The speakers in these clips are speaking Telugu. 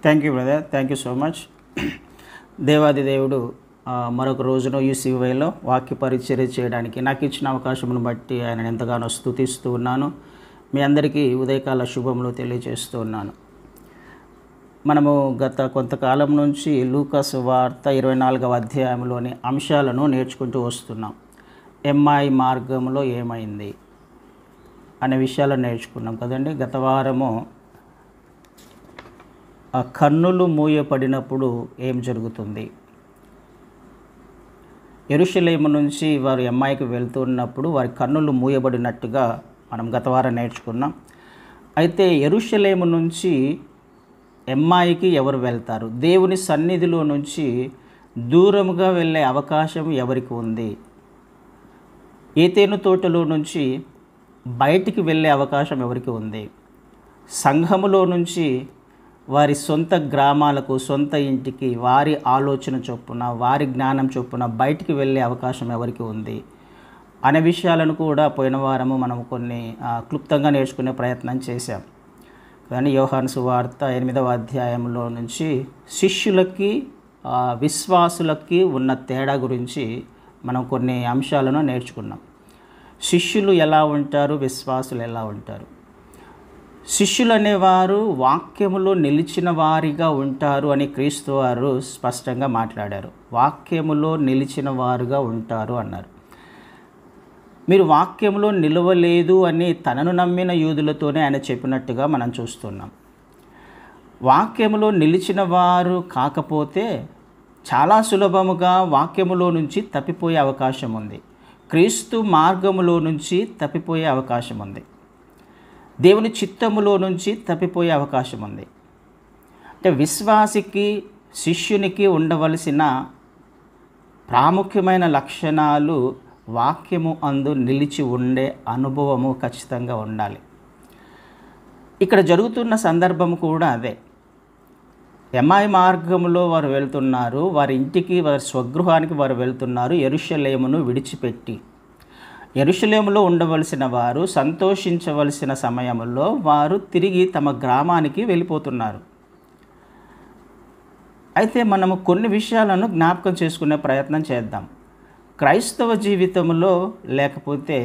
Thank you brother, thank you so much. దేవాది దేవుడు మరొక రోజున ఈ సివివైలో వాక్య పరిచర్య చేయడానికి నాకు ఇచ్చిన అవకాశమును బట్టి ఆయన ఎంతగానో స్తుతిస్తూ ఉన్నాను. మీ అందరికీ ఉదయకాల శుభములు తెలియజేస్తూ ఉన్నాను. మనము గత కొంతకాలం నుంచి లూకా సువార్త 24వ అధ్యాయంలోని అంశాలను నేర్చుకుంటూ వస్తున్నాం. ఎంఐ మార్గంలో ఏమైంది అనే విషయాలను నేర్చుకున్నాం కదండి. గత వారము ఆ కన్నులు మూయపడినప్పుడు ఏం జరుగుతుంది, యెరూషలేము నుంచి వారు ఎంఐకి వెళ్తున్నప్పుడు వారి కన్నులు మూయబడినట్టుగా మనం గత వారం నేర్చుకున్నాం. అయితే యెరూషలేము నుంచి ఎంఐకి ఎవరు వెళ్తారు? దేవుని సన్నిధిలో నుంచి దూరముగా వెళ్ళే అవకాశం ఎవరికి ఉంది? ఏతేను తోటలో నుంచి బయటికి వెళ్ళే అవకాశం ఎవరికి ఉంది? సంఘములో నుంచి వారి సొంత గ్రామాలకు, సొంత ఇంటికి, వారి ఆలోచన చొప్పున, వారి జ్ఞానం చొప్పున బయటికి వెళ్ళే అవకాశం ఎవరికి ఉంది అనే విషయాలను కూడా పోయిన వారము మనం కొన్ని క్లుప్తంగా నేర్చుకునే ప్రయత్నం చేశాం. కానీ యోహాను సువార్త 8వ అధ్యాయంలో నుంచి శిష్యులకి విశ్వాసులకి ఉన్న తేడా గురించి మనం కొన్ని అంశాలను నేర్చుకున్నాం. శిష్యులు ఎలా ఉంటారు, విశ్వాసులు ఎలా ఉంటారు? శిష్యులు అనేవారు వాక్యములో నిలిచిన వారిగా ఉంటారు అని క్రీస్తు వారు స్పష్టంగా మాట్లాడారు. వాక్యములో నిలిచిన వారుగా ఉంటారు అన్నారు. మీరు వాక్యములో నిలవలేదు అని తనను నమ్మిన యూదులతోనే ఆయన చెప్పినట్టుగా మనం చూస్తున్నాం. వాక్యములో నిలిచిన వారు కాకపోతే చాలా సులభముగా వాక్యములో నుంచి తప్పిపోయే అవకాశం ఉంది. క్రీస్తు మార్గములో నుంచి తప్పిపోయే అవకాశం ఉంది. దేవుని చిత్తములో నుంచి తప్పిపోయే అవకాశం ఉంది. అంటే విశ్వాసికి, శిష్యునికి ఉండవలసిన ప్రాముఖ్యమైన లక్షణాలు వాక్యము అందు నిలిచి ఉండే అనుభవము ఖచ్చితంగా ఉండాలి. ఇక్కడ జరుగుతున్న సందర్భం కూడా అదే. ఎంఐ మార్గంలో వారు వెళ్తున్నారు, వారి ఇంటికి, వారి స్వగృహానికి వారు వెళ్తున్నారు యెరూషలేమును విడిచిపెట్టి. యెరూషలేములో ఉండవలసిన వారు, సంతోషించవలసిన సమయంలో వారు తిరిగి తమ గ్రామానికి వెళ్ళిపోతున్నారు. అయితే మనము కొన్ని విషయాలను జ్ఞాపకం చేసుకునే ప్రయత్నం చేద్దాం. క్రైస్తవ జీవితంలో లేకపోతే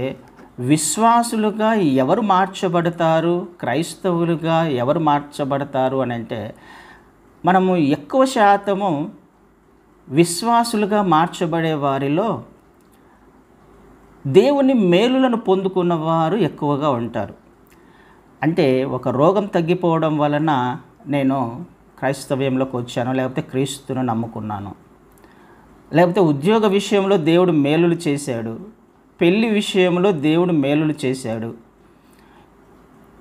విశ్వాసులుగా ఎవరు మార్చబడతారు, క్రైస్తవులుగా ఎవరు మార్చబడతారు అని అంటే మనము ఎక్కువ శాతము విశ్వాసులుగా మార్చబడే వారిలో దేవుని మేలులను పొందుకున్న వారు ఎక్కువగా ఉంటారు. అంటే ఒక రోగం తగ్గిపోవడం వలన నేను క్రైస్తవ్యంలోకి వచ్చాను, లేకపోతే క్రీస్తును నమ్ముకున్నాను, లేకపోతే ఉద్యోగ విషయంలో దేవుడు మేలులు చేశాడు, పెళ్లి విషయంలో దేవుడు మేలులు చేశాడు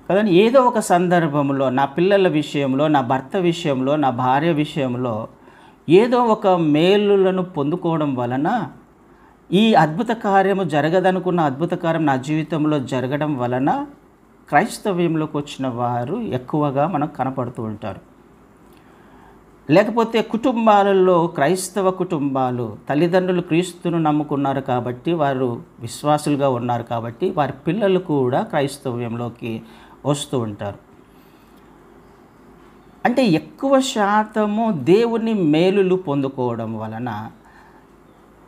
కదండి. ఏదో ఒక సందర్భంలో నా పిల్లల విషయంలో, నా భర్త విషయంలో, నా భార్య విషయంలో ఏదో ఒక మేలులను పొందుకోవడం వలన ఈ అద్భుత కార్యము జరగదనుకున్న అద్భుత కార్యం నా జీవితంలో జరగడం వలన క్రైస్తవ్యంలోకి వచ్చిన వారు ఎక్కువగా మనకు కనపడుతూ ఉంటారు. లేకపోతే కుటుంబాలలో, క్రైస్తవ కుటుంబాలు, తల్లిదండ్రులు క్రీస్తును నమ్ముకున్నారు కాబట్టి, వారు విశ్వాసులుగా ఉన్నారు కాబట్టి వారి పిల్లలు కూడా క్రైస్తవ్యంలోకి వస్తూ ఉంటారు. అంటే ఎక్కువ శాతము దేవుని మేలులు పొందుకోవడం వలన,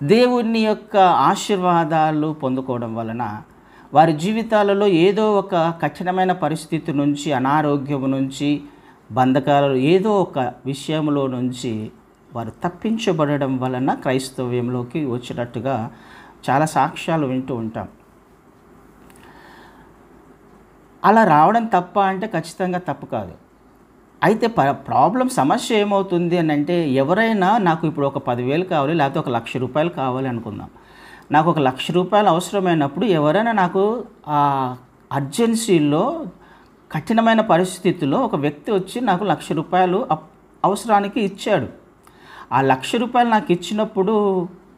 దేవుని యొక్క ఆశీర్వాదాలు పొందుకోవడం వలన వారి జీవితాలలో ఏదో ఒక కఠినమైన పరిస్థితి నుంచి, అనారోగ్యం నుంచి, బంధకాలు, ఏదో ఒక విషయంలో నుంచి వారు తప్పించబడడం వలన క్రైస్తవ్యంలోకి వచ్చినట్టుగా చాలా సాక్ష్యాలు వింటూ ఉంటాం. అలా రావడం తప్ప అంటే ఖచ్చితంగా తప్పు కాదు. అయితే సమస్య ఏమవుతుంది అని అంటే, ఎవరైనా నాకు ఇప్పుడు ఒక 10,000 కావాలి, లేకపోతే ఒక ₹1,00,000 కావాలి అనుకుందాం. నాకు ఒక ₹1,00,000 అవసరమైనప్పుడు ఎవరైనా నాకు అర్జెన్సీలో, కఠినమైన పరిస్థితిలో ఒక వ్యక్తి వచ్చి నాకు ₹1,00,000 అవసరానికి ఇచ్చాడు. ఆ ₹1,00,000 నాకు ఇచ్చినప్పుడు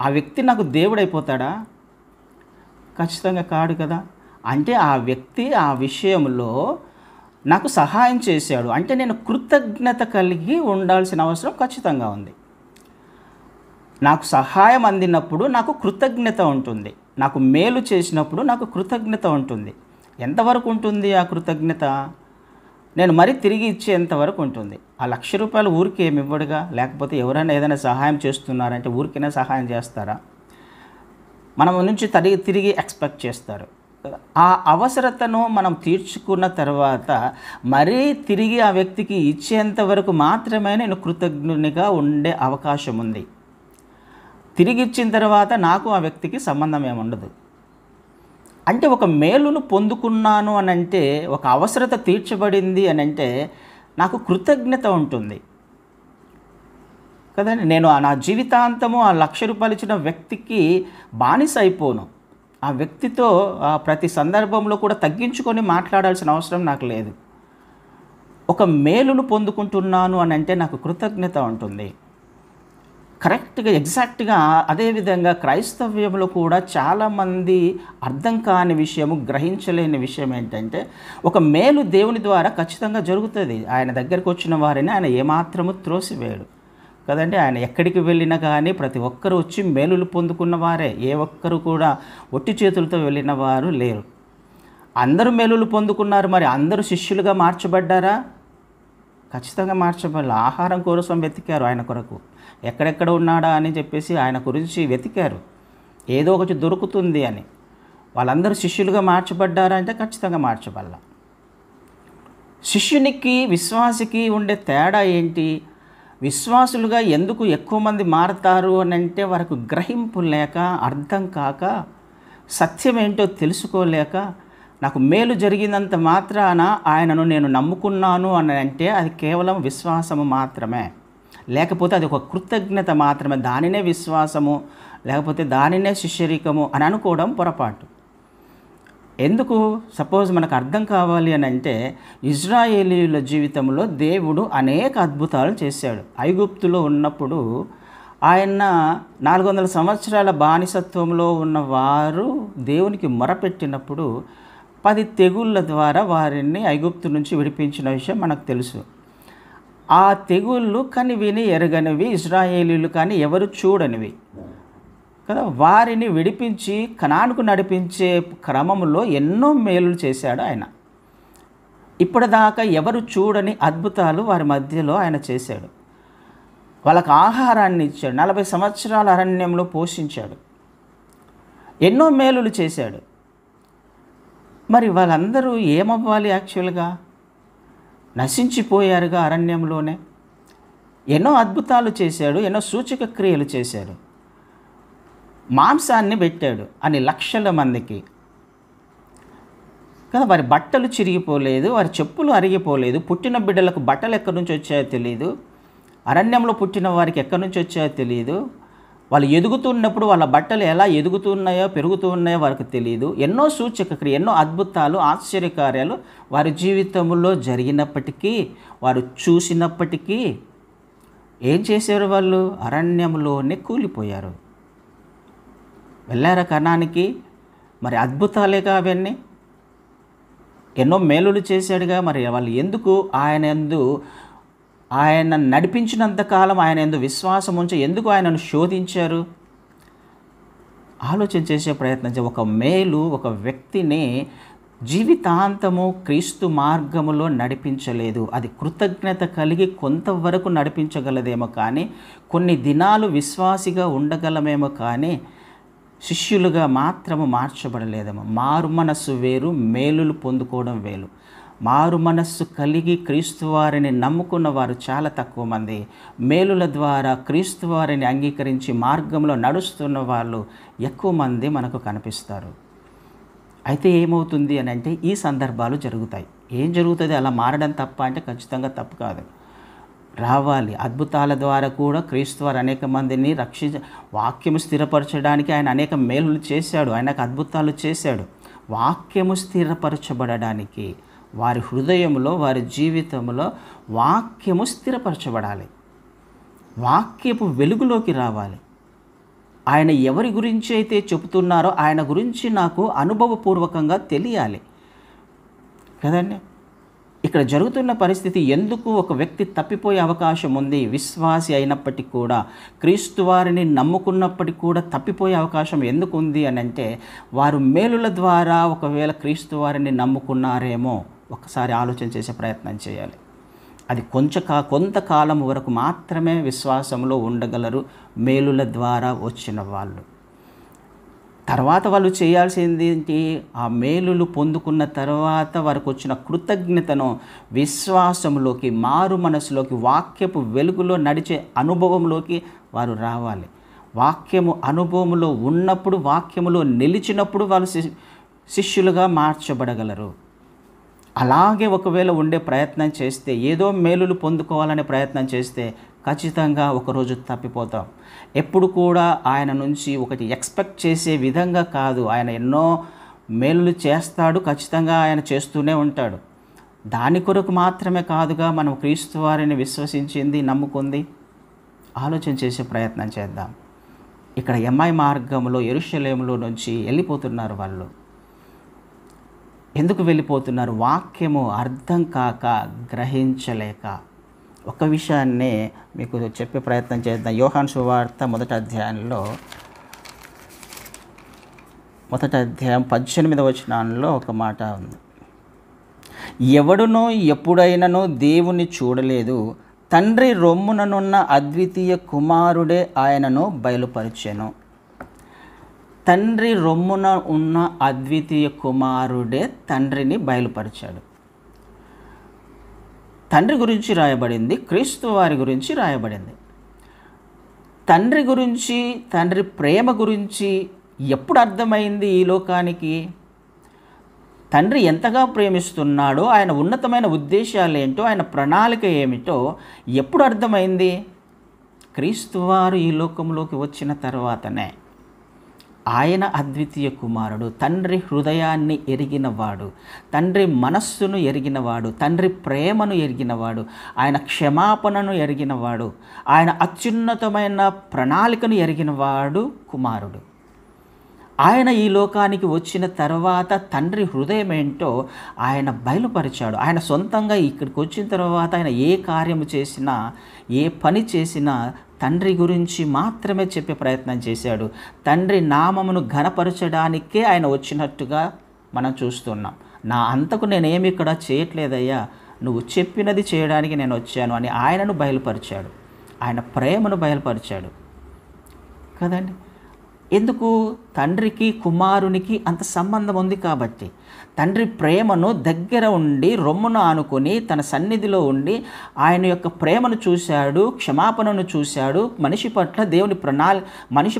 ఆ వ్యక్తి నాకు దేవుడైపోతాడా? ఖచ్చితంగా కాడు కదా. అంటే ఆ వ్యక్తి ఆ విషయంలో నాకు సహాయం చేశాడు అంటే నేను కృతజ్ఞత కలిగి ఉండాల్సిన అవసరం ఖచ్చితంగా ఉంది. నాకు సహాయం అందినప్పుడు నాకు కృతజ్ఞత ఉంటుంది, నాకు మేలు చేసినప్పుడు నాకు కృతజ్ఞత ఉంటుంది. ఎంతవరకు ఉంటుంది ఆ కృతజ్ఞత? నేను మరీ తిరిగి ఇచ్చేంత వరకు ఉంటుంది. ఆ ₹1,00,000 ఊరికే ఏమి ఇవ్వడుగా. లేకపోతే ఎవరైనా ఏదైనా సహాయం చేస్తున్నారంటే ఊరికైనా సహాయం చేస్తారా? మనం నుంచి తిరిగి ఎక్స్పెక్ట్ చేస్తారు కదా. ఆ అవసరతను మనం తీర్చుకున్న తర్వాత మరీ తిరిగి ఆ వ్యక్తికి ఇచ్చేంత వరకు మాత్రమే నేను కృతజ్ఞునిగా ఉండే అవకాశం ఉంది. తిరిగి ఇచ్చిన తర్వాత నాకు ఆ వ్యక్తికి సంబంధం ఏముండదు. అంటే ఒక మేలును పొందుకున్నాను అనంటే, ఒక అవసరత తీర్చబడింది అనంటే నాకు కృతజ్ఞత ఉంటుంది కదండి. నేను నా జీవితాంతము ఆ ₹1,00,000 ఇచ్చిన వ్యక్తికి బానిస అయిపోను. ఆ వ్యక్తితో ప్రతి సందర్భంలో కూడా తగ్గించుకొని మాట్లాడాల్సిన అవసరం నాకు లేదు. ఒక మేలును పొందుకుంటున్నాను అనంటే నాకు కృతజ్ఞత ఉంటుంది. కరెక్ట్‌గా ఎగ్జాక్ట్‌గా అదేవిధంగా క్రైస్తవ్యంలో కూడా చాలామంది అర్థం కాని విషయము, గ్రహించలేని విషయం ఏంటంటే, ఒక మేలు దేవుని ద్వారా ఖచ్చితంగా జరుగుతుంది. ఆయన దగ్గరికి వచ్చిన వారిని ఆయన ఏమాత్రము త్రోసివేయడు కదండి. ఆయన ఎక్కడికి వెళ్ళినా కానీ ప్రతి ఒక్కరు వచ్చి మేలులు పొందుకున్న వారే. ఏ ఒక్కరు కూడా ఒట్టి చేతులతో వెళ్ళిన వారు లేరు. అందరూ మేలులు పొందుకున్నారు. మరి అందరూ శిష్యులుగా మార్చబడ్డారా? ఖచ్చితంగా మార్చబడాలి. ఆహారం కోసం వెతికారు ఆయన కొరకు. ఎక్కడెక్కడ ఉన్నాడా అని చెప్పేసి ఆయన గురించి వెతికారు. ఏదో ఒకటి దొరుకుతుంది అని. వాళ్ళందరూ శిష్యులుగా మార్చబడ్డారా అంటే ఖచ్చితంగా మార్చబడాల. శిష్యునికి విశ్వాసికి ఉండే తేడా ఏంటి? విశ్వాసులుగా ఎందుకు ఎక్కువ మంది మారతారు అని అంటే, వారికి గ్రహింపు లేక, అర్థం కాక, సత్యం ఏంటో తెలుసుకోలేక, నాకు మేలు జరిగినంత మాత్రాన ఆయనను నేను నమ్ముకున్నాను అని అంటే అది కేవలం విశ్వాసము మాత్రమే. లేకపోతే అది ఒక కృతజ్ఞత మాత్రమే. దానినే విశ్వాసము, లేకపోతే దానినే శిష్యరికము అని అనుకోవడం పొరపాటు. ఎందుకు? సపోజ్ మనకు అర్థం కావాలి అని అంటే, ఇజ్రాయేలీయుల జీవితంలో దేవుడు అనేక అద్భుతాలు చేశాడు. ఐగుప్తులో ఉన్నప్పుడు ఆయన 400 సంవత్సరాల బానిసత్వంలో ఉన్నవారు దేవునికి మొరపెట్టినప్పుడు 10 తెగుళ్ళ ద్వారా వారిని ఐగుప్తు నుంచి విడిపించిన విషయం మనకు తెలుసు. ఆ తెగుళ్ళు కనివిని ఎరగనివి, ఇజ్రాయేలీయులు కానీ ఎవరు చూడనివి కదా. వారిని విడిపించి కనానుకు నడిపించే క్రమంలో ఎన్నో మేలులు చేశాడు ఆయన. ఇప్పటిదాకా ఎవరు చూడని అద్భుతాలు వారి మధ్యలో ఆయన చేశాడు. వాళ్ళకు ఆహారాన్ని ఇచ్చాడు. 40 సంవత్సరాల అరణ్యంలో పోషించాడు. ఎన్నో మేలులు చేశాడు. మరి వాళ్ళందరూ ఏమవ్వాలి? యాక్చువల్గా నశించిపోయారుగా అరణ్యంలోనే. ఎన్నో అద్భుతాలు చేశాడు, ఎన్నో సూచక క్రియలు చేశాడు. మాంసాన్ని పెట్టాడు అని లక్షల మందికి కదా. వారి బట్టలు చిరిగిపోలేదు, వారి చెప్పులు అరిగిపోలేదు. పుట్టిన బిడ్డలకు బట్టలు ఎక్కడి నుంచి వచ్చాయో తెలియదు. అరణ్యంలో పుట్టిన వారికి ఎక్కడి నుంచి వచ్చాయో తెలియదు. వాళ్ళు ఎదుగుతున్నప్పుడు వాళ్ళ బట్టలు ఎలా ఎదుగుతున్నాయో పెరుగుతూ ఉన్నాయో వారికి తెలియదు. ఎన్నో సూచక క్రియ, ఎన్నో అద్భుతాలు, ఆశ్చర్యకార్యాలు వారి జీవితంలో జరిగినప్పటికీ, వారు చూసినప్పటికీ ఏం చేశారు? వాళ్ళు అరణ్యంలోనే కూలిపోయారు. వెళ్ళారా కనానికి? మరి అద్భుతాలేగా అవన్నీ. ఎన్నో మేలులు చేశాడుగా. మరి వాళ్ళు ఎందుకు ఆయన నడిపించినంతకాలం ఆయన యందు విశ్వాసం ఉంచి ఎందుకు ఆయనను శోధించారు? ఆలోచన చేసే ప్రయత్నం చేయ. ఒక మేలు ఒక వ్యక్తిని జీవితాంతము క్రీస్తు మార్గములో నడిపించలేదు. అది కృతజ్ఞత కలిగి కొంతవరకు నడిపించగలదేమో కానీ, కొన్ని దినాలు విశ్వాసిగా ఉండగలమేమో కానీ శిష్యులుగా మాత్రము మార్చబడలేదేమో. మారు మనస్సు వేరు, మేలులు పొందుకోవడం వేరు. మారు మనస్సు కలిగి క్రీస్తు వారిని నమ్ముకున్న వారు చాలా తక్కువ మంది. మేలుల ద్వారా క్రీస్తు వారిని అంగీకరించి మార్గంలో నడుస్తున్న వాళ్ళు ఎక్కువ మంది మనకు కనిపిస్తారు. అయితే ఏమవుతుంది అని అంటే, ఈ సందర్భాలు జరుగుతాయి. ఏం జరుగుతుంది? అలా మారడం తప్ప అంటే ఖచ్చితంగా తప్పు కాదు. రావాలి. అద్భుతాల ద్వారా కూడా క్రీస్తు వారు అనేక మందిని వాక్యము స్థిరపరచడానికి ఆయన అనేక మేలులు చేశాడు, ఆయనకు అద్భుతాలు చేశాడు. వాక్యము స్థిరపరచబడడానికి వారి హృదయంలో, వారి జీవితంలో వాక్యము స్థిరపరచబడాలి. వాక్యపు వెలుగులోకి రావాలి. ఆయన ఎవరి గురించి అయితే చెబుతున్నారో ఆయన గురించి నాకు అనుభవపూర్వకంగా తెలియాలి కదండి. ఇక్కడ జరుగుతున్న పరిస్థితి, ఎందుకు ఒక వ్యక్తి తప్పిపోయే అవకాశం ఉంది? విశ్వాసి అయినప్పటికీ కూడా, క్రీస్తు వారిని నమ్ముకున్నప్పటికీ కూడా తప్పిపోయే అవకాశం ఎందుకు ఉంది అని అంటే, వారు మేలుల ద్వారా ఒకవేళ క్రీస్తు వారిని నమ్ముకున్నారేమో ఒకసారి ఆలోచన చేసే ప్రయత్నం చేయాలి. అది కొంతకాలం వరకు మాత్రమే విశ్వాసంలో ఉండగలరు మేలుల ద్వారా వచ్చిన వాళ్ళు. తర్వాత వాళ్ళు చేయాల్సింది ఏంటి? ఆ మేలులు పొందుకున్న తర్వాత వారికి వచ్చిన కృతజ్ఞతను విశ్వాసంలోకి, మారు మనసులోకి, వాక్యపు వెలుగులో నడిచే అనుభవంలోకి వారు రావాలి. వాక్యము అనుభవంలో ఉన్నప్పుడు, వాక్యములో నిలిచినప్పుడు వాళ్ళు శిష్యులుగా మార్చబడగలరు. అలాగే ఒకవేళ ఉండే ప్రయత్నం చేస్తే, ఏదో మేలులు పొందుకోవాలనే ప్రయత్నం చేస్తే ఖచ్చితంగా ఒకరోజు తప్పిపోతాం. ఎప్పుడు కూడా ఆయన నుంచి ఒకటి ఎక్స్పెక్ట్ చేసే విధంగా కాదు. ఆయన ఎన్నో మేలులు చేస్తాడు, ఖచ్చితంగా ఆయన చేస్తూనే ఉంటాడు. దాని కొరకు మాత్రమే కాదుగా మనం క్రీస్తు వారిని విశ్వసించింది, నమ్ముకుంది. ఆలోచన చేసే ప్రయత్నం చేద్దాం. ఇక్కడ ఎమ్మై మార్గంలో యెరూషలేములో నుంచి వెళ్ళిపోతున్నారు వాళ్ళు. ఎందుకు వెళ్ళిపోతున్నారు? వాక్యము అర్థం కాక, గ్రహించలేక. ఒక విషయాన్నే మీకు చెప్పే ప్రయత్నం చేద్దాం. యోహాను సువార్త మొదటి అధ్యాయం 18వ వచనంలో ఒక మాట ఉంది. ఎవడునూ ఎప్పుడైనను దేవుని చూడలేదు, తండ్రి రొమ్ముననున్న అద్వితీయ కుమారుడే ఆయనను బయలుపరిచెను. తండ్రి రొమ్మున ఉన్న అద్వితీయ కుమారుడే తండ్రిని బయలుపరిచాడు. తండ్రి గురించి రాయబడింది, క్రీస్తు వారి గురించి రాయబడింది. తండ్రి గురించి, తండ్రి ప్రేమ గురించి ఎప్పుడు అర్థమైంది ఈ లోకానికి? తండ్రి ఎంతగా ప్రేమిస్తున్నాడో, ఆయన ఉన్నతమైన ఉద్దేశాలు ఏంటో, ఆయన ప్రణాళిక ఏమిటో ఎప్పుడు అర్థమైంది? క్రీస్తు వారు ఈ లోకంలోకి వచ్చిన తర్వాతనే. ఆయన అద్వితీయ కుమారుడు, తండ్రి హృదయాన్ని ఎరిగినవాడు, తండ్రి మనస్సును ఎరిగినవాడు, తండ్రి ప్రేమను ఎరిగినవాడు, ఆయన క్షమాపణను ఎరిగినవాడు, ఆయన అత్యున్నతమైన ప్రణాళికను ఎరిగినవాడు కుమారుడు. ఆయన ఈ లోకానికి వచ్చిన తర్వాత తండ్రి హృదయం ఏంటో ఆయన బయలుపరిచాడు. ఆయన సొంతంగా ఇక్కడికి వచ్చిన తర్వాత ఆయన ఏ కార్యము చేసినా, ఏ పని చేసినా తండ్రి గురించి మాత్రమే చెప్పే ప్రయత్నం చేశాడు. తండ్రి నామమును ఘనపరచడానికే ఆయన వచ్చినట్టుగా మనం చూస్తున్నాం. నా అంతకు నేనేమి ఇక్కడ చేయట్లేదయ్యా, నువ్వు చెప్పినది చేయడానికి నేను వచ్చాను అని ఆయనను బయలుపరిచాడు. ఆయన ప్రేమను బయలుపరిచాడు కదండి. ఎందుకు? తండ్రికి కుమారునికి అంత సంబంధం ఉంది కాబట్టి. తండ్రి ప్రేమను దగ్గర ఉండి, రొమ్మును ఆనుకొని, తన సన్నిధిలో ఉండి ఆయన యొక్క ప్రేమను చూశాడు, క్షమాపణను చూశాడు. మనిషి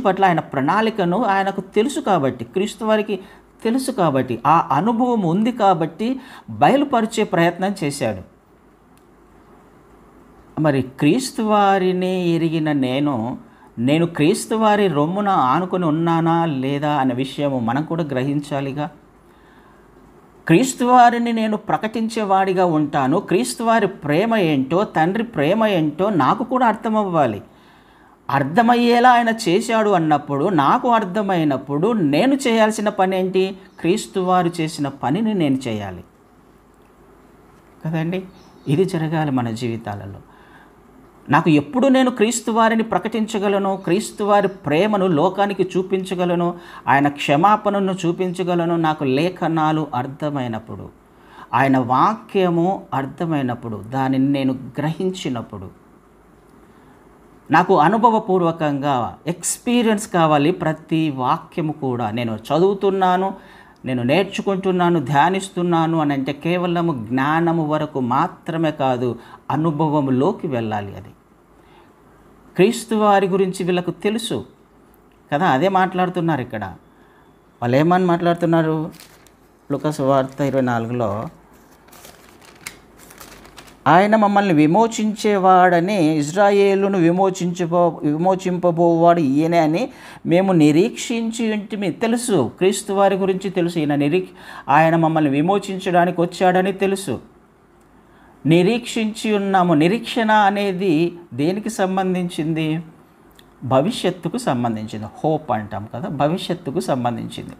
పట్ల ఆయన ప్రణాళికను ఆయనకు తెలుసు కాబట్టి, క్రీస్తు వారికి తెలుసు కాబట్టి, ఆ అనుభవం ఉంది కాబట్టి బయలుపరిచే ప్రయత్నం చేశాడు. మరి క్రీస్తు వారిని ఎరిగిన నేను క్రీస్తు వారి రొమ్మున ఆనుకొని ఉన్నానా లేదా అనే విషయము మనం కూడా గ్రహించాలిగా. క్రీస్తు వారిని నేను ప్రకటించేవాడిగా ఉంటాను. క్రీస్తు వారి ప్రేమ ఏంటో, తండ్రి ప్రేమ ఏంటో నాకు కూడా అర్థమవ్వాలి. అర్థమయ్యేలా ఆయన చేశాడు అన్నప్పుడు, నాకు అర్థమైనప్పుడు నేను చేయాల్సిన పని ఏంటి? క్రీస్తు వారు చేసిన పనిని నేను చేయాలి కదండి. ఇది జరగాలి మన జీవితాలలో. నాకు ఎప్పుడు నేను క్రీస్తు వారిని ప్రకటించగలను, క్రీస్తు వారి ప్రేమను లోకానికి చూపించగలను, ఆయన క్షమాపణను చూపించగలను? నాకు లేఖనాలు అర్థమైనప్పుడు, ఆయన వాక్యము అర్థమైనప్పుడు, దానిని నేను గ్రహించినప్పుడు. నాకు అనుభవపూర్వకంగా ఎక్స్పీరియన్స్ కావాలి. ప్రతి వాక్యము కూడా నేను చదువుతున్నాను, నేను నేర్చుకుంటున్నాను, ధ్యానిస్తున్నాను అని అంటే కేవలము జ్ఞానము వరకు మాత్రమే కాదు, అనుభవంలోకి వెళ్ళాలి. అది క్రీస్తు వారి గురించి వీళ్ళకు తెలుసు కదా, అదే మాట్లాడుతున్నారు ఇక్కడ. వాళ్ళు ఏమని మాట్లాడుతున్నారు? లూకా సువార్త 24లో ఆయన మమ్మల్ని విమోచించేవాడని, ఇజ్రాయేలును విమోచింపబోవాడు ఈయనే అని మేము నిరీక్షించి ఉంటిమి. తెలుసు, క్రీస్తు వారి గురించి తెలుసు. ఆయన మమ్మల్ని విమోచించడానికి వచ్చాడని తెలుసు. నిరీక్షించి ఉన్నాము. నిరీక్షణ అనేది దేనికి సంబంధించింది? భవిష్యత్తుకు సంబంధించింది. హోప్ అంటాం కదా, భవిష్యత్తుకు సంబంధించింది.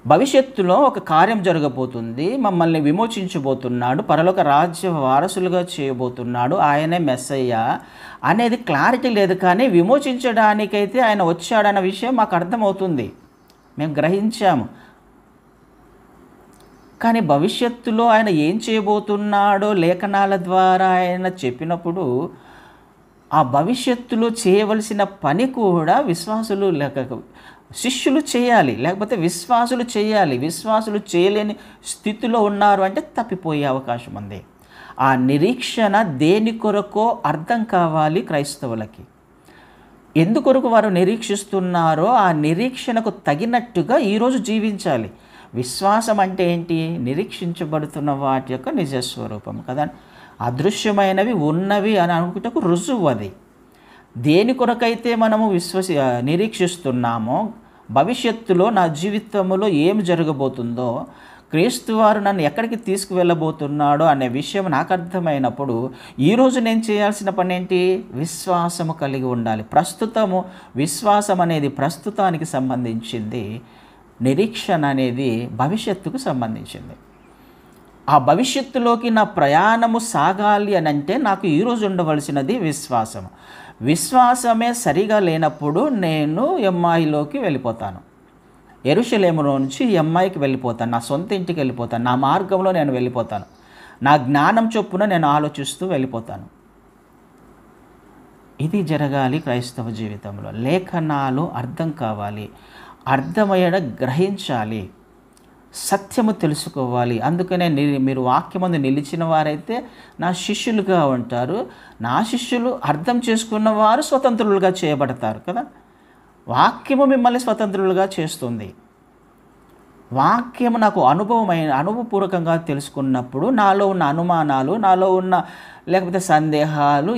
భవిష్యత్తులో ఒక కార్యం జరగబోతుంది, మమ్మల్ని విమోచించబోతున్నాడు, పరలోక రాజ్య వారసులుగా చేయబోతున్నాడు, ఆయనే మెస్సయ్య అనేది క్లారిటీ లేదు. కానీ విమోచించడానికైతే ఆయన వచ్చాడన్న విషయం మాకు అర్థమవుతుంది, మేము గ్రహించాము. కానీ భవిష్యత్తులో ఆయన ఏం చేయబోతున్నాడో లేఖనాల ద్వారా ఆయన చెప్పినప్పుడు ఆ భవిష్యత్తులో చేయవలసిన పని కూడా విశ్వాసులు శిష్యులు చేయాలి, లేకపోతే విశ్వాసులు చేయాలి. విశ్వాసులు చేయలేని స్థితిలో ఉన్నారు అంటే తప్పిపోయే అవకాశం ఉంది. ఆ నిరీక్షణ దేని కొరకో అర్థం కావాలి క్రైస్తవులకి. ఎందుకొరకు వారు నిరీక్షిస్తున్నారో ఆ నిరీక్షణకు తగినట్టుగా ఈరోజు జీవించాలి. విశ్వాసం అంటే ఏంటి? నిరీక్షించబడుతున్న వాటి యొక్క నిజస్వరూపం కదా. అదృశ్యమైనవి ఉన్నవి అని అనుకుంటకు రుజువు అది. దేని కొరకైతే మనము నిరీక్షిస్తున్నామో, భవిష్యత్తులో నా జీవితంలో ఏమి జరగబోతుందో, క్రీస్తు వారు నన్ను ఎక్కడికి తీసుకువెళ్ళబోతున్నాడో అనే విషయం నాకు అర్థమైనప్పుడు ఈరోజు నేను చేయాల్సిన పని ఏంటి? విశ్వాసము కలిగి ఉండాలి. ప్రస్తుతము విశ్వాసం అనేది ప్రస్తుతానికి సంబంధించింది, నిరీక్షణ అనేది భవిష్యత్తుకు సంబంధించింది. ఆ భవిష్యత్తులోకి నా ప్రయాణము సాగాలి అని అంటే నాకు ఈరోజు ఉండవలసినది విశ్వాసము. విశ్వాసమే సరిగా లేనప్పుడు నేను ఎంఐలోకి వెళ్ళిపోతాను, యెరూషలేములో నుంచి ఎంఐకి వెళ్ళిపోతాను, నా సొంత ఇంటికి వెళ్ళిపోతాను, నా మార్గంలో నేను వెళ్ళిపోతాను, నా జ్ఞానం చొప్పున నేను ఆలోచిస్తూ వెళ్ళిపోతాను. ఇది జరగాలి క్రైస్తవ జీవితంలో. లేఖనాలు అర్థం కావాలి, అర్థమయ్యేట గ్రహించాలి, సత్యము తెలుసుకోవాలి. అందుకనే మీరు వాక్యమందు నిలిచిన వారైతే నా శిష్యులుగా ఉంటారు. నా శిష్యులు అర్థం చేసుకున్న వారు స్వతంత్రులుగా చేయబడతారు కదా. వాక్యము మిమ్మల్ని స్వతంత్రులుగా చేస్తుంది. వాక్యము నాకు అనుభవపూర్వకంగా తెలుసుకున్నప్పుడు నాలో ఉన్న అనుమానాలు, నాలో ఉన్న లేకపోతే సందేహాలు,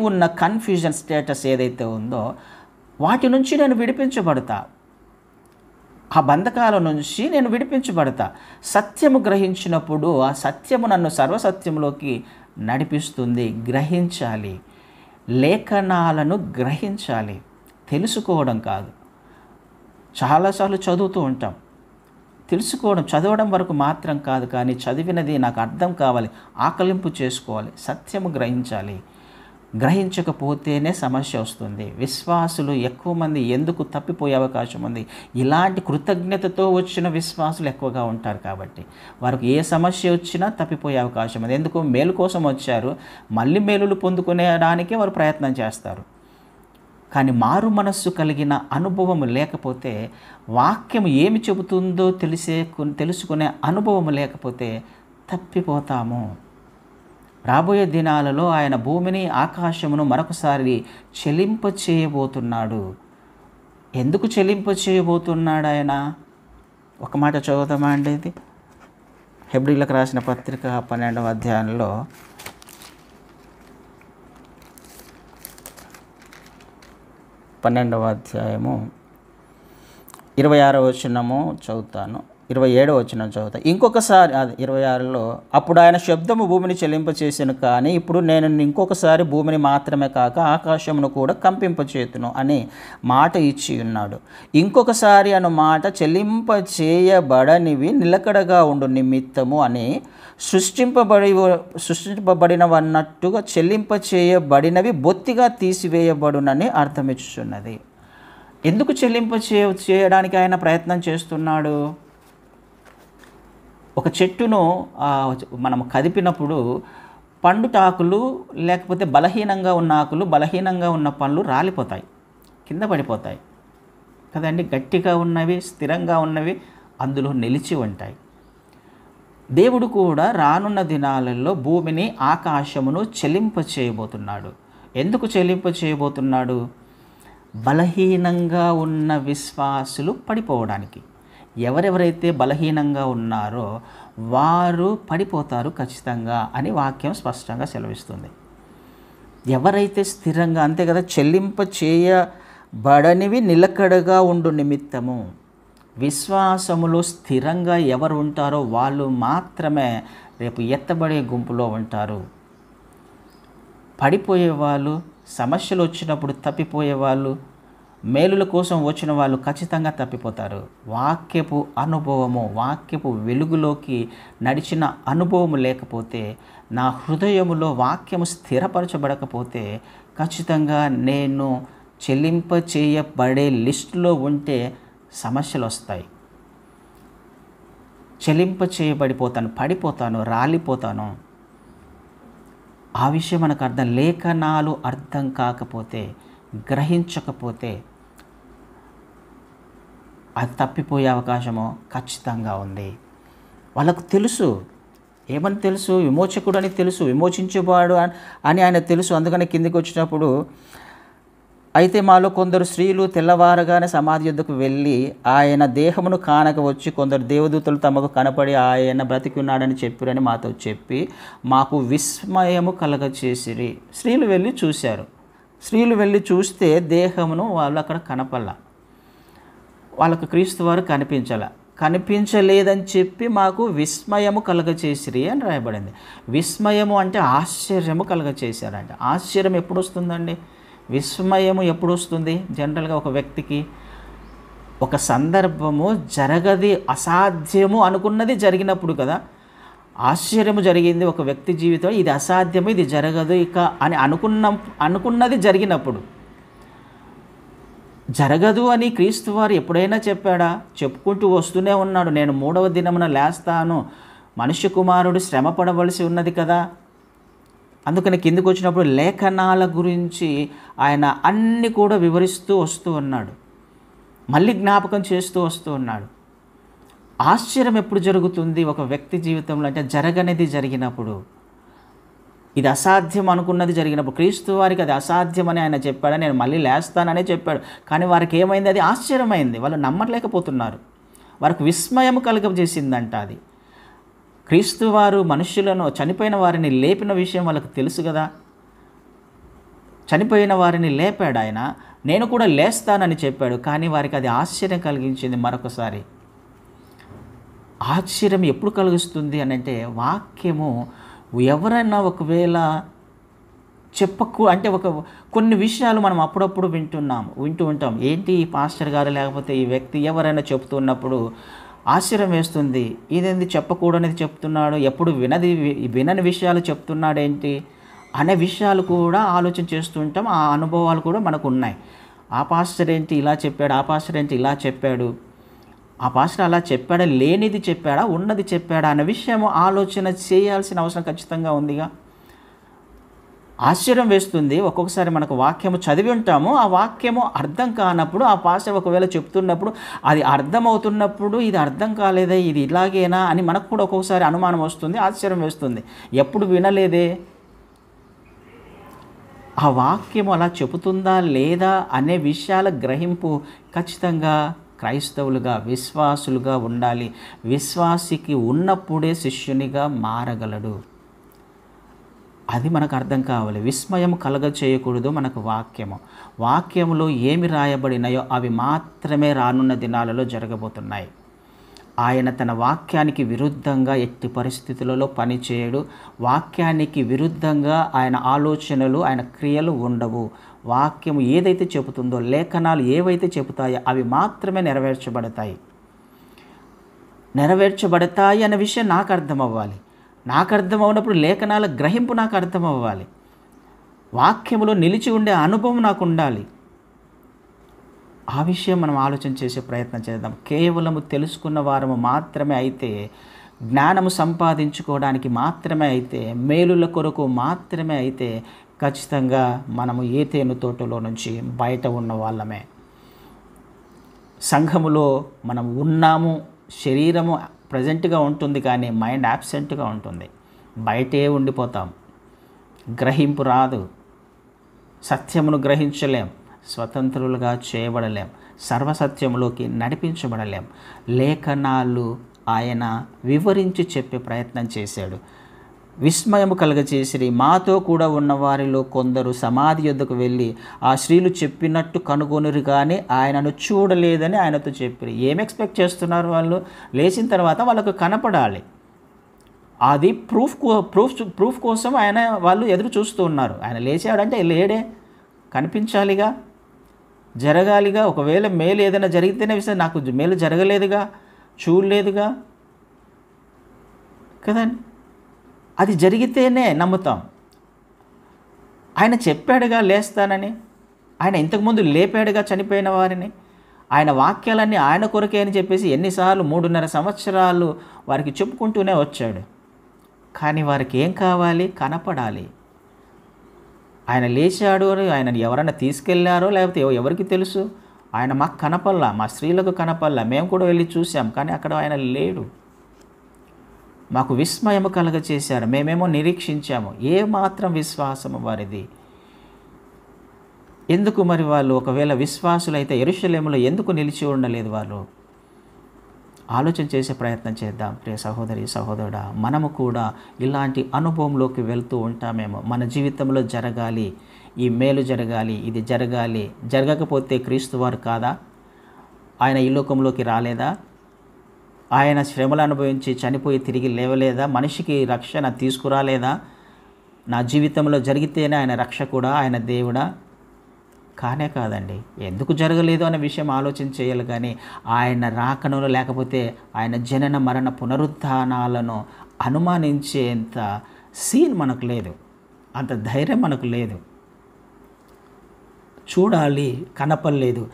ఉన్న కన్ఫ్యూజన్ స్టేటస్ ఏదైతే ఉందో వాటి నుంచి నేను విడిపించబడతా. ఆ బంధకాల నుంచి నేను విడిపించబడతా. సత్యము గ్రహించినప్పుడు ఆ సత్యము నన్ను సర్వసత్యంలోకి నడిపిస్తుంది. గ్రహించాలి, లేఖనాలను గ్రహించాలి, తెలుసుకోవడం కాదు. చాలాసార్లు చదువుతూ ఉంటాం, తెలుసుకోవడం చదవడం వరకు మాత్రం కాదు, కానీ చదివినది నాకు అర్థం కావాలి, ఆకలింపు చేసుకోవాలి, సత్యము గ్రహించాలి. గ్రహించకపోతేనే సమస్య వస్తుంది. విశ్వాసులు ఎక్కువ మంది ఎందుకు తప్పిపోయే అవకాశం ఉంది? ఇలాంటి కృతజ్ఞతతో వచ్చిన విశ్వాసులు ఎక్కువగా ఉంటారు కాబట్టి వారికి ఏ సమస్య వచ్చినా తప్పిపోయే అవకాశం ఉంది. ఎందుకు? మేలు కోసం వచ్చారు, మళ్ళీ మేలులు పొందుకునేడానికే వారు ప్రయత్నం చేస్తారు. కానీ మారు మనస్సు కలిగిన అనుభవం లేకపోతే, వాక్యం ఏమి చెబుతుందో తెలుసుకునే అనుభవం లేకపోతే తప్పిపోతాము. రాబోయే దినాలలో ఆయన భూమిని ఆకాశమును మరొకసారి చెలింపచేయబోతున్నాడు. ఎందుకు చెలింపచేయబోతున్నాడు ఆయన? ఒక మాట చదువుతామా అండి? ఇది హెబ్రీలకు రాసిన పత్రిక 12వ అధ్యాయంలో 12వ అధ్యాయము 26వ వచనము చదువుతాను, 27వ వచనం చదువుతా. ఇంకొకసారి 26లో, అప్పుడు ఆయన శబ్దము భూమిని చెల్లింపచేసాను, కానీ ఇప్పుడు నేను ఇంకొకసారి భూమిని మాత్రమే కాక ఆకాశమును కూడా కంపింపచేతును అని మాట ఇచ్చి ఉన్నాడు. ఇంకొకసారి అను మాట చెల్లింపచేయబడనివి నిలకడగా ఉండు నిమిత్తము అని సృష్టింపబడినవన్నట్టుగా చెల్లింపచేయబడినవి బొత్తిగా తీసివేయబడునని అర్థమిచ్చుచున్నది. ఎందుకు చేయడానికి ఆయన ప్రయత్నం చేస్తున్నాడు? ఒక చెట్టును మనం కదిపినప్పుడు పండుటాకులు లేకపోతే బలహీనంగా ఉన్న ఆకులు, బలహీనంగా ఉన్న పండ్లు రాలిపోతాయి, కింద పడిపోతాయి కదండి. గట్టిగా ఉన్నవి, స్థిరంగా ఉన్నవి అందులో నిలిచి ఉంటాయి. దేవుడు కూడా రానున్న దినాలలో భూమిని ఆకాశమును చెలింపచేయబోతున్నాడు. ఎందుకు చెలింపచేయబోతున్నాడు? బలహీనంగా ఉన్న విశ్వాసులు పడిపోవడానికి. ఎవరెవరైతే బలహీనంగా ఉన్నారో వారు పడిపోతారు ఖచ్చితంగా అని వాక్యం స్పష్టంగా సెలవిస్తుంది. ఎవరైతే స్థిరంగా, అంతే కదా, చెల్లింపచేయబడనివి నిలకడగా ఉండు నిమిత్తము, విశ్వాసములో స్థిరంగా ఎవరు ఉంటారో వాళ్ళు మాత్రమే రేపు ఎత్తబడే గుంపులో ఉంటారు. పడిపోయేవాళ్ళు, సమస్యలు వచ్చినప్పుడు తప్పిపోయేవాళ్ళు, మేలుల కోసం వచ్చిన వాళ్ళు ఖచ్చితంగా తప్పిపోతారు. వాక్యపు అనుభవము, వాక్యపు వెలుగులోకి నడిచిన అనుభవము లేకపోతే, నా హృదయములో వాక్యము స్థిరపరచబడకపోతే ఖచ్చితంగా నేను చెల్లింపచేయబడే లిస్టులో ఉంటే సమస్యలు వస్తాయి. చెలింప చేయబడిపోతాను, పడిపోతాను, రాలిపోతాను. ఆ విషయం మనకు అర్థం, లేఖనాలు అర్థం కాకపోతే, గ్రహించకపోతే అది తప్పిపోయే అవకాశము ఖచ్చితంగా ఉంది. వాళ్ళకు తెలుసు, ఏమని తెలుసు, విమోచకుడు అని తెలుసు, విమోచించేవాడు అని ఆయన తెలుసు. అందుకని కిందికి వచ్చినప్పుడు, అయితే మాలో కొందరు స్త్రీలు తెల్లవారగానే సమాధి యొద్దకు వెళ్ళి ఆయన దేహమును కానక వచ్చి, కొందరు దేవదూతలు తమకు కనపడి ఆయన బ్రతికి ఉన్నాడని చెప్పారని మాతో చెప్పి మాకు విస్మయము కలగచేసిరి. స్త్రీలు వెళ్ళి చూశారు. స్త్రీలు వెళ్ళి చూస్తే దేహమును వాళ్ళు అక్కడ కనపల్ల, వాళ్ళకు క్రీస్తు వారు కనిపించలేదని చెప్పి మాకు విస్మయము కలగచేసిరి అని రాయబడింది. విస్మయము అంటే ఆశ్చర్యము కలగచేశారంట. ఆశ్చర్యం ఎప్పుడు వస్తుందండి? విస్మయము ఎప్పుడు వస్తుంది? జనరల్గా ఒక వ్యక్తికి ఒక సందర్భము జరగది, అసాధ్యము అనుకున్నది జరిగినప్పుడు కదా. ఆశ్చర్యము జరిగింది ఒక వ్యక్తి జీవితం, ఇది అసాధ్యము, ఇది జరగదు ఇక అని అనుకున్నది జరిగినప్పుడు. జరగదు అని క్రీస్తు వారు ఎప్పుడైనా చెప్పాడా? చెప్పుకుంటూ వస్తూనే ఉన్నాడు. నేను 3వ దినమున లేస్తాను, మనుష్య కుమారుడు శ్రమ పడవలసి ఉన్నది కదా. అందుకని కిందకు వచ్చినప్పుడు లేఖనాల గురించి ఆయన అన్నీ కూడా వివరిస్తూ వస్తూ ఉన్నాడు, మళ్ళీ జ్ఞాపకం చేస్తూ వస్తూ ఉన్నాడు. ఆశ్చర్యం ఎప్పుడు జరుగుతుంది ఒక వ్యక్తి జీవితంలో అంటే జరగనిది జరిగినప్పుడు, ఇది అసాధ్యం అనుకున్నది జరిగినప్పుడు. క్రీస్తు వారికి అది అసాధ్యమని ఆయన చెప్పాడు, నేను మళ్ళీ లేస్తాననే చెప్పాడు. కానీ వారికి ఏమైంది? అది ఆశ్చర్యమైంది. వాళ్ళు నమ్మలేకపోతున్నారు, వారికి విస్మయం కలుగజేసిందంట అది. క్రీస్తు వారు మనుషులను, చనిపోయిన వారిని లేపిన విషయం వాళ్ళకు తెలుసు కదా. చనిపోయిన వారిని లేపాడు ఆయన, నేను కూడా లేస్తానని చెప్పాడు. కానీ వారికి అది ఆశ్చర్యం కలిగించింది. మరొకసారి ఆశ్చర్యం ఎప్పుడు కలిగిస్తుంది అని అంటే, వాక్యము ఎవరైనా ఒకవేళ అంటే కొన్ని విషయాలు మనం అప్పుడప్పుడు వింటూ ఉంటాం. ఏంటి ఈ పాస్టర్ గారు లేకపోతే ఈ వ్యక్తి ఎవరైనా చెప్తున్నప్పుడు ఆశ్చర్యం వేస్తుంది. ఇదేంది చెప్పకూడనిది చెప్తున్నాడు, ఎప్పుడు వినని విషయాలు చెప్తున్నాడేంటి అనే విషయాలు కూడా ఆలోచన చేస్తూ ఉంటాం. ఆ అనుభవాలు కూడా మనకు ఉన్నాయి. ఆ పాస్టర్ ఏంటి ఇలా చెప్పాడు, ఆ పాస్టర్ ఏంటి ఇలా చెప్పాడు, ఆ పాస్టర్ అలా చెప్పాడా, లేనిది చెప్పాడా, ఉన్నది చెప్పాడా అనే విషయం ఆలోచన చేయాల్సిన అవసరం ఖచ్చితంగా ఉందిగా. ఆశ్చర్యం వేస్తుంది. ఒక్కొక్కసారి మనకు వాక్యము చదివి ఉంటాము, ఆ వాక్యము అర్థం కానప్పుడు, ఆ పాస్టర్ ఒకవేళ చెప్తున్నప్పుడు అది అర్థమవుతున్నప్పుడు ఇది అర్థం కాలేదే, ఇది ఇలాగేనా అని మనకు కూడా ఒక్కొక్కసారి అనుమానం వస్తుంది, ఆశ్చర్యం వేస్తుంది. ఎప్పుడు వినలేదే, ఆ వాక్యము అలా చెబుతుందా లేదా అనే విషయాల గ్రహింపు ఖచ్చితంగా క్రైస్తవులుగా, విశ్వాసులుగా ఉండాలి. విశ్వాసికి ఉన్నప్పుడే శిష్యునిగా మారగలడు. అది మనకు అర్థం కావాలి. విస్మయం కలగచేయకూడదు మనకు వాక్యములో ఏమి రాయబడినాయో అవి మాత్రమే రానున్న దినాలలో జరగబోతున్నాయి. ఆయన తన వాక్యానికి విరుద్ధంగా ఎట్టి పరిస్థితులలో పనిచేయడు. వాక్యానికి విరుద్ధంగా ఆయన ఆలోచనలు, ఆయన క్రియలు ఉండవు. వాక్యము ఏదైతే చెబుతుందో, లేఖనాలు ఏవైతే చెబుతాయో అవి మాత్రమే నెరవేర్చబడతాయి అనే విషయం నాకు అర్థం అవ్వాలి. నాకు అర్థం అవునప్పుడు లేఖనాల గ్రహింపు నాకు అర్థం అవ్వాలి. వాక్యములో నిలిచి ఉండే అనుభవం నాకు ఉండాలి. ఆ విషయం మనం ఆలోచన చేసే ప్రయత్నం చేద్దాం. కేవలము తెలుసుకున్న వారము మాత్రమే అయితే, జ్ఞానము సంపాదించుకోవడానికి మాత్రమే అయితే, మేలుల కొరకు మాత్రమే అయితే ఖచ్చితంగా మనము ఏతేను తోటలో నుంచి బయట ఉన్న వాళ్ళమే. సంఘములో మనం ఉన్నాము, శరీరము ప్రజెంట్గా ఉంటుంది కానీ మైండ్ యాబ్సెంట్గా ఉంటుంది. బయటే ఉండిపోతాం, గ్రహింపు రాదు, సత్యమును గ్రహించలేం, స్వతంత్రులుగా చేయబడలేం, సర్వసత్యములోకి నడిపించబడలేం. లేఖనాలు ఆయన వివరించి చెప్పే ప్రయత్నం చేశాడు. విస్మయము కలగచేసిరి. మాతో కూడా ఉన్న వారిలో కొందరు సమాధి యొద్దకు వెళ్ళి ఆ స్త్రీలు చెప్పినట్టు కనుగొనురు కానీ ఆయనను చూడలేదని ఆయనతో చెప్పారు. ఏం ఎక్స్పెక్ట్ చేస్తున్నారు వాళ్ళు? లేచిన తర్వాత వాళ్ళకు కనపడాలి. అది ప్రూఫ్ కోసం వాళ్ళు ఎదురు చూస్తూ ఉన్నారు. ఆయన లేచాడంటే లేడే, కనిపించాలిగా, జరగాలిగా. ఒకవేళ మేలు ఏదైనా జరిగితేనే విషయం, నాకు మేలు జరగలేదుగా, చూడలేదుగా కదండి. అది జరిగితేనే నమ్ముతాం. ఆయన చెప్పాడుగా లేస్తానని, ఆయన ఇంతకుముందు లేపాడుగా చనిపోయిన వారిని. ఆయన వాక్యాలన్నీ ఆయన కొరకే అని చెప్పేసి ఎన్నిసార్లు 3.5 సంవత్సరాలు వారికి చెప్పుకుంటూనే వచ్చాడు. కానీ వారికి ఏం కావాలి? కనపడాలి. ఆయన లేచాడు అని ఆయనని ఎవరైనా తీసుకెళ్లారో లేకపోతే ఎవరికి తెలుసు? ఆయన మాకు కనపల్లా, మా స్త్రీలకు కనపల్లా, మేము కూడా వెళ్ళి చూసాం, కానీ అక్కడ ఆయన లేడు. మాకు విస్మయము కలగచేశారు, మేమేమో నిరీక్షించాము. ఏ మాత్రం విశ్వాసము వారిది? ఎందుకు మరి వాళ్ళు ఒకవేళ విశ్వాసులైతే యెరూషలేములో ఎందుకు నిలిచి ఉండలేదు వాళ్ళు? ఆలోచన చేసే ప్రయత్నం చేద్దాం ప్రియ సహోదరి సహోదరుడా. మనము కూడా ఇలాంటి అనుభవంలోకి వెళ్తూ ఉంటామేమో. మన జీవితంలో జరగాలి, ఈ మేలు జరగాలి, ఇది జరగాలి. జరగకపోతే క్రీస్తు వారు కాదా? ఆయన ఈ లోకంలోకి రాలేదా? ఆయన శ్రమలు అనుభవించి చనిపోయి తిరిగి లేవలేదా? మనిషికి రక్షణ తీసుకురాలేదా? నా జీవితంలో జరిగితేనే ఆయన రక్షకుడా, ఆయన దేవుడా? కానే కాదండి. ఎందుకు జరగలేదు అనే విషయం ఆలోచన చేయాలి, కానీ ఆయన రాకను లేకపోతే ఆయన జనన మరణ పునరుత్థానాలను అనుమానించేంత సీన్ మనకు లేదు, అంత ధైర్యం మనకు లేదు. చూడాలి, కనపడలేదు.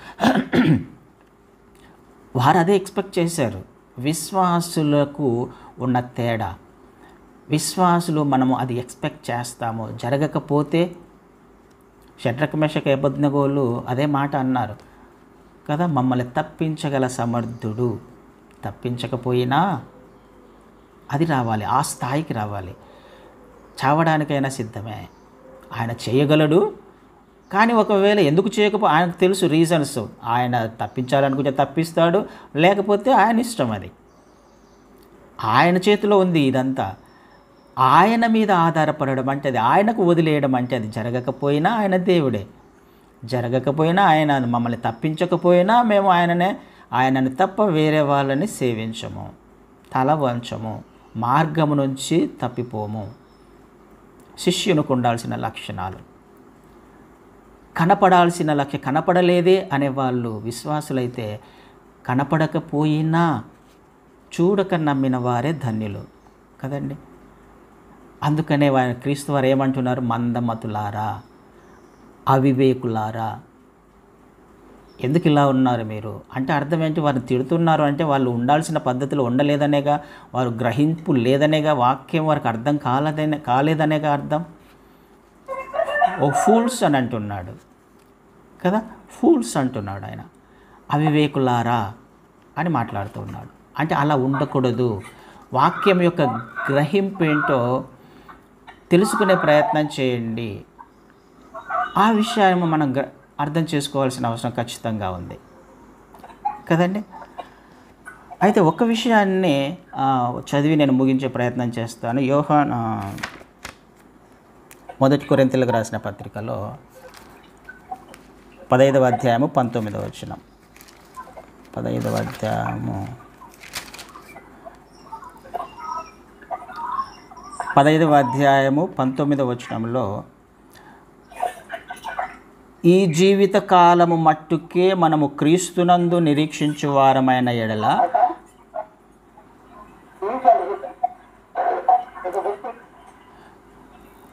వారు అదే ఎక్స్పెక్ట్ చేశారు. విశ్వాసులకు ఉన్న తేడా, విశ్వాసులు మనము అది ఎక్స్పెక్ట్ చేస్తాము. జరగకపోతే షడ్రక్ మెషక్ అబేద్నెగోలు అదే మాట అన్నారు కదా, మమ్మల్ని తప్పించగల సమర్థుడు. తప్పించకపోయినా అది రావాలి, ఆ స్థాయికి రావాలి. చావడానికైనా సిద్ధమే. ఆయన చేయగలడు, కానీ ఒకవేళ ఎందుకు చేయకపో ఆయనకు తెలుసు రీజన్స్. ఆయన తప్పించాలనుకుంటే తప్పిస్తాడు, లేకపోతే ఆయన ఇష్టం. అది ఆయన చేతిలో ఉంది ఇదంతా. ఆయన మీద ఆధారపడడం అంటే అది ఆయనకు వదిలేయడం అంటే అది జరగకపోయినా ఆయన దేవుడే. జరగకపోయినా ఆయన మమ్మల్ని తప్పించకపోయినా మేము ఆయనని తప్ప వేరే వాళ్ళని సేవించము, తల వంచము, మార్గము నుంచి తప్పిపోము. శిష్యునికి ఉండాల్సిన లక్షణాలు, కనపడాల్సిన కనపడలేదే అనేవాళ్ళు విశ్వాసులైతే కనపడకపోయినా చూడక నమ్మిన వారే ధన్యులు కదండి. అందుకనే క్రీస్తు వారు ఏమంటున్నారు? మందమతులారా, అవివేకులారా, ఎందుకు ఇలా ఉన్నారు మీరు అంటే అర్థం ఏంటి? వారిని తిడుతున్నారు అంటే వాళ్ళు ఉండాల్సిన పద్ధతిలో ఉండలేదనేగా, వారు గ్రహింపు లేదనేగా, వాక్యం వారికి అర్థం కాలేదనేగా అర్థం. ఓ ఫూల్స్ అని అంటున్నాడు కదా, ఫూల్స్ అంటున్నాడు ఆయన. అవివేకులారా అని మాట్లాడుతూ ఉన్నాడు. అంటే అలా ఉండకూడదు. వాక్యం యొక్క గ్రహింపు ఏంటో తెలుసుకునే ప్రయత్నం చేయండి. ఆ విషయాన్ని మనం అర్థం చేసుకోవాల్సిన అవసరం ఖచ్చితంగా ఉంది కదండి. అయితే ఒక విషయాన్ని చదివి నేను ముగించే ప్రయత్నం చేస్తాను. యోహాను 1 కొరింథీయులకు రాసిన పత్రికలో 15వ అధ్యాయము 19వ వచనం. 15వ అధ్యాయము 15వ అధ్యాయము 19వ వచనంలో, ఈ జీవిత కాలము మట్టుకే మనము క్రీస్తునందు నిరీక్షించు వారమైన ఎడల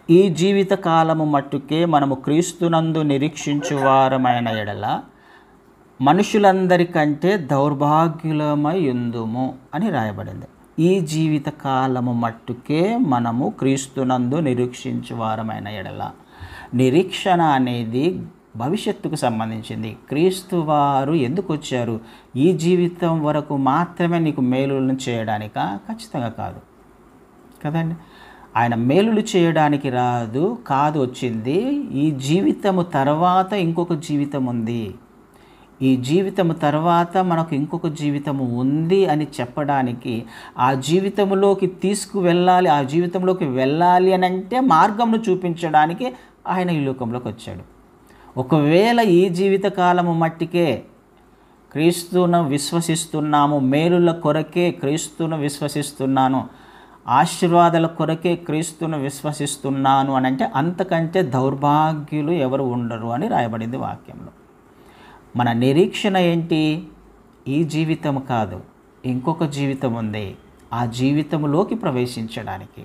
ఈ జీవిత కాలము మట్టుకే మనము క్రీస్తునందు నిరీక్షించు వారమైన ఎడల మనుషులందరికంటే దౌర్భాగ్యులమై యుందుము అని రాయబడింది. ఈ జీవిత కాలము మట్టుకే మనము క్రీస్తునందు నిరీక్షించు వారమైన ఎడల. నిరీక్షణ అనేది భవిష్యత్తుకు సంబంధించింది. క్రీస్తు వారు ఎందుకు వచ్చారు? ఈ జీవితం వరకు మాత్రమే నీకు మేలులను చేయడానికా? ఖచ్చితంగా కాదు కదండి. ఆయన మేలులు చేయడానికి కాదు వచ్చింది. ఈ జీవితము తర్వాత ఇంకొక జీవితం ఉంది, ఈ జీవితము తర్వాత మనకు ఇంకొక జీవితము ఉంది అని చెప్పడానికి, ఆ జీవితంలోకి తీసుకువెళ్ళాలి, ఆ జీవితంలోకి వెళ్ళాలి అని అంటే మార్గంను చూపించడానికి ఆయన ఈ లోకంలోకి వచ్చాడు. ఒకవేళ ఈ జీవితకాలము మట్టికే క్రీస్తును విశ్వసిస్తున్నాము, మేలుల కొరకే క్రీస్తును విశ్వసిస్తున్నాను, ఆశీర్వాదాల కొరకే క్రీస్తును విశ్వసిస్తున్నాను అని అంటే అంతకంటే దౌర్భాగ్యులు ఎవరు ఉండరు అని రాయబడింది వాక్యంలో. మన నిరీక్షణ ఏంటి? ఈ జీవితం కాదు, ఇంకొక జీవితం ఉంది. ఆ జీవితంలోకి ప్రవేశించడానికి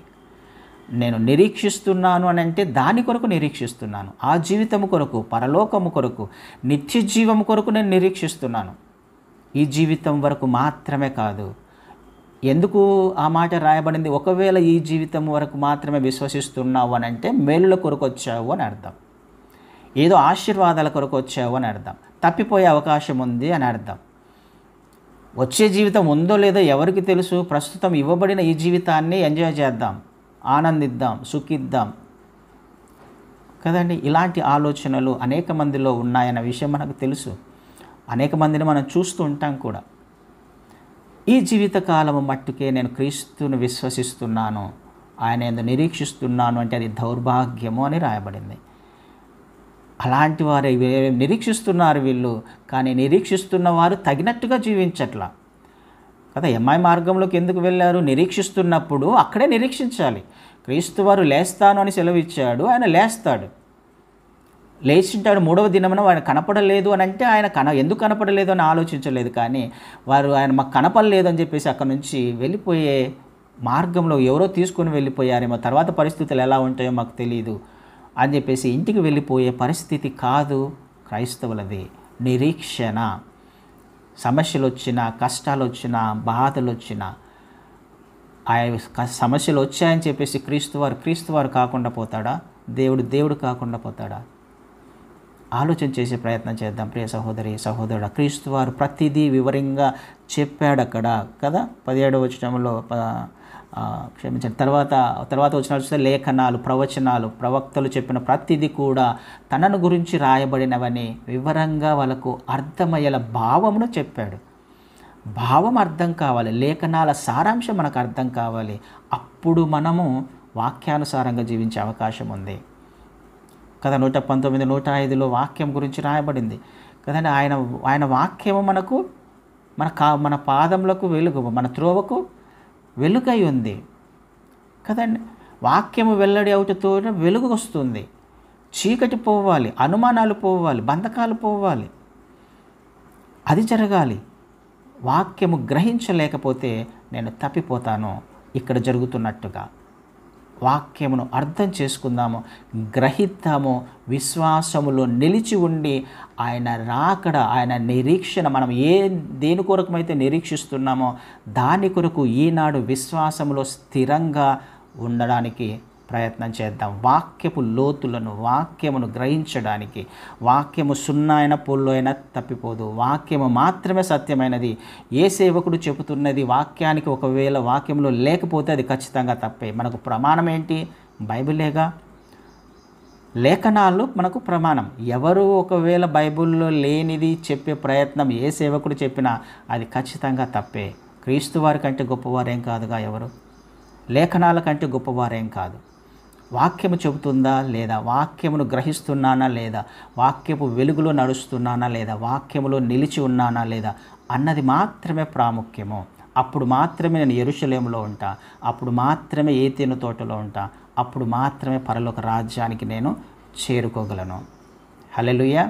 నేను నిరీక్షిస్తున్నాను అని అంటే దాని కొరకు నిరీక్షిస్తున్నాను. ఆ జీవితము కొరకు, పరలోకము కొరకు, నిత్య జీవము కొరకు నేను నిరీక్షిస్తున్నాను. ఈ జీవితం వరకు మాత్రమే కాదు. ఎందుకు ఆ మాట రాయబడింది? ఒకవేళ ఈ జీవితం వరకు మాత్రమే విశ్వసిస్తున్నావు అని అంటే మేలుల కొరకు వచ్చావు అని అర్థం. ఏదో ఆశీర్వాదాల కొరకు వచ్చావు అని అర్థం. తప్పిపోయే అవకాశం ఉంది అని అర్థం. వచ్చే జీవితం ఉందో లేదో ఎవరికి తెలుసు? ప్రస్తుతం ఇవ్వబడిన ఈ జీవితాన్ని ఎంజాయ్ చేద్దాం, ఆనందిద్దాం, సుఖిద్దాం కదండి. ఇలాంటి ఆలోచనలు అనేక మందిలో ఉన్నాయన్న విషయం మనకు తెలుసు. అనేక మందిని మనం చూస్తూ ఉంటాం కూడా. ఈ జీవితకాలము మట్టుకే నేను క్రీస్తుని విశ్వసిస్తున్నాను, ఆయన యందు నిరీక్షిస్తున్నాను అంటే అది దౌర్భాగ్యము అని రాయబడింది. అలాంటి వారు నిరీక్షిస్తున్నారు వీళ్ళు, కానీ నిరీక్షిస్తున్న వారు తగినట్టుగా జీవించట్లా కదా. ఎంఐ మార్గంలోకి ఎందుకు వెళ్ళారు? నిరీక్షిస్తున్నప్పుడు అక్కడే నిరీక్షించాలి. క్రీస్తు వారు లేస్తాను అని సెలవు ఇచ్చాడు, ఆయన లేస్తాడు, లేచింటాడు. మూడవ దినమున ఆయన కనపడలేదు అని అంటే ఆయన ఎందుకు కనపడలేదు అని ఆలోచించలేదు, కానీ వారు ఆయన మాకు కనపడలేదు అని చెప్పేసి అక్కడ నుంచి వెళ్ళిపోయే మార్గంలో ఎవరో తీసుకొని వెళ్ళిపోయారేమో, తర్వాత పరిస్థితులు ఎలా ఉంటాయో మాకు తెలియదు అని చెప్పేసి ఇంటికి వెళ్ళిపోయే పరిస్థితి కాదు క్రైస్తవులది. నిరీక్షణ. సమస్యలు వచ్చినా, కష్టాలు వచ్చినా, బాధలు వచ్చినా, ఆ సమస్యలు వచ్చాయని చెప్పేసి క్రీస్తు వారు కాకుండా పోతాడా? దేవుడు కాకుండా పోతాడా? ఆలోచన చేసే ప్రయత్నం చేద్దాం ప్రియ సహోదరి సహోదరుడు. క్రీస్తు వారు ప్రతిదీ వివరంగా చెప్పాడు అక్కడ కదా. 17వ వచనంలో క్షమించండి, తర్వాత వచనాలు చూస్తే లేఖనాలు, ప్రవచనాలు, ప్రవక్తలు చెప్పిన ప్రతిదీ కూడా తనను గురించి రాయబడినవని వివరంగా వాళ్ళకు అర్థమయ్యేలా భావమును చెప్పాడు. భావం అర్థం కావాలి, లేఖనాల సారాంశం మనకు అర్థం కావాలి. అప్పుడు మనము వాక్యానుసారంగా జీవించే అవకాశం ఉంది కదా. 119, 105లో వాక్యం గురించి రాయబడింది కదండి. ఆయన వాక్యము మనకు మన పాదములకు వెలుగు, మన త్రోవకు వెలుగై ఉంది కదండి. వాక్యము వెల్లడి అవుటతో వెలుగు వస్తుంది. చీకటి పోవాలి, అనుమానాలు పోవాలి, బంధకాలు పోవాలి. అది జరగాలి. వాక్యము గ్రహించలేకపోతే నేను తప్పిపోతాను. ఇక్కడ జరుగుతున్నట్టుగా వాక్యమును అర్థం చేసుకుందాము, గ్రహిద్దాము, విశ్వాసములో నిలిచి ఉండి ఆయన రాకడ, ఆయన నిరీక్షణ, మనం దేని కొరకమైతే నిరీక్షిస్తున్నామో దాని కొరకు ఈనాడు విశ్వాసములో స్థిరంగా ఉండడానికి ప్రయత్నం చేద్దాం. వాక్యపు లోతులను, వాక్యమును గ్రహించడానికి. వాక్యము సున్నా అయినా పొల్లు అయినా తప్పిపోదు. వాక్యము మాత్రమే సత్యమైనది. ఏ సేవకుడు చెబుతున్నది వాక్యానికి ఒకవేళ వాక్యంలో లేకపోతే అది ఖచ్చితంగా తప్పే. మనకు ప్రమాణం ఏంటి? బైబిలేగా. లేఖనాలు మనకు ప్రమాణం. ఎవరు ఒకవేళ బైబిల్లో లేనిది చెప్పే ప్రయత్నం ఏ సేవకుడు చెప్పినా అది ఖచ్చితంగా తప్పే. క్రీస్తు వారి కంటే గొప్పవారేం కాదుగా ఎవరు. లేఖనాల కంటే గొప్పవారేం కాదు. వాక్యము చెబుతుందా లేదా, వాక్యమును గ్రహిస్తున్నానా లేదా, వాక్యపు వెలుగులో నడుస్తున్నానా లేదా, వాక్యములో నిలిచి ఉన్నానా లేదా అన్నది మాత్రమే ప్రాముఖ్యము. అప్పుడు మాత్రమే నేను యెరూషలేములో ఉంటా, అప్పుడు మాత్రమే ఏతేను తోటలో ఉంటా, అప్పుడు మాత్రమే పరలోక రాజ్యానికి నేను చేరుకోగలను. హల్లెలూయా.